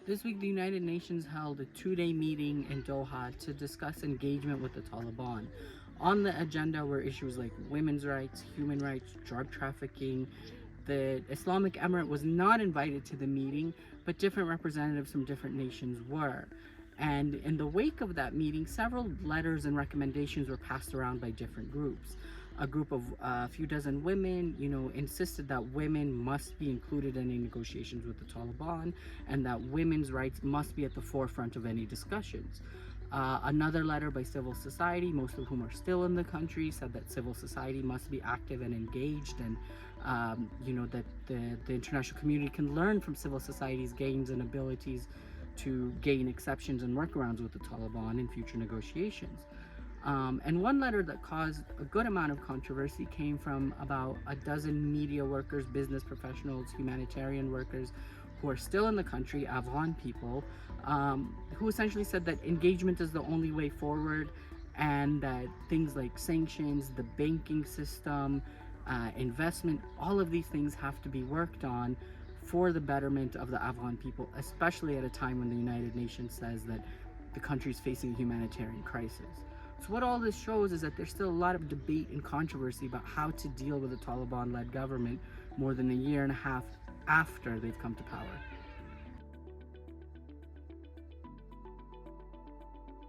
This week, the United Nations held a two-day meeting in Doha to discuss engagement with the Taliban. On the agenda were issues like women's rights, human rights, drug trafficking. The Islamic Emirate was not invited to the meeting, but different representatives from different nations were. And in the wake of that meeting, several letters and recommendations were passed around by different groups. A group of a few dozen women, insisted that women must be included in any negotiations with the Taliban and that women's rights must be at the forefront of any discussions. Another letter by civil society, most of whom are still in the country, said that civil society must be active and engaged, and that the international community can learn from civil society's gains and abilities to gain exceptions and workarounds with the Taliban in future negotiations. And one letter that caused a good amount of controversy came from about a dozen media workers, business professionals, humanitarian workers who are still in the country, Afghan people, who essentially said that engagement is the only way forward, and that things like sanctions, the banking system, investment, all of these things have to be worked on for the betterment of the Afghan people, especially at a time when the United Nations says that the country is facing a humanitarian crisis. So what all this shows is that there's still a lot of debate and controversy about how to deal with a Taliban-led government more than a year and a half after they've come to power.